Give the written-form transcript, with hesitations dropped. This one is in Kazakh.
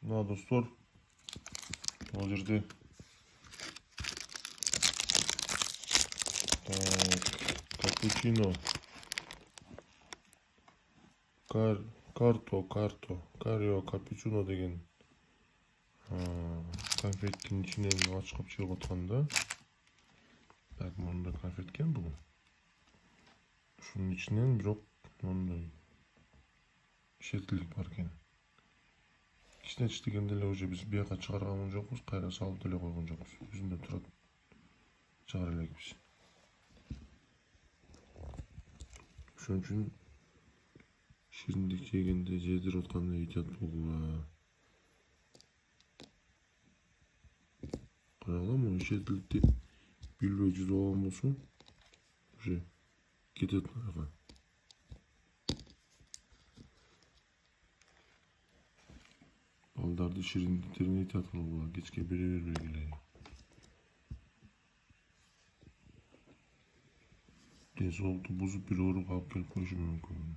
Mына достор, бұл жерде капучино, карио капучино деген конфеттің ішінен ашқып шығып отқан да. Мында конфет екен бұл. Шунun içinden бирок мындай шетилик бар экен. Кичине иштегенде эле уже биз бияка чыгарган жокпуз, кайра салып деле койгон жокпуз. Жүзүндө турат. Чыгара элекпиз. Ошон үчүн шириндик жегенде жедирип атканда ыйтат болгула. Карагыла, шетиликти билбей жүзүп алган болсо, уже кетет нарга. Балдарды шириндиктерин ыйтат болгула, кечке бере бербегиле. Ден соолукту бузуп бир ооруга алып келип коюшу мүмкүн.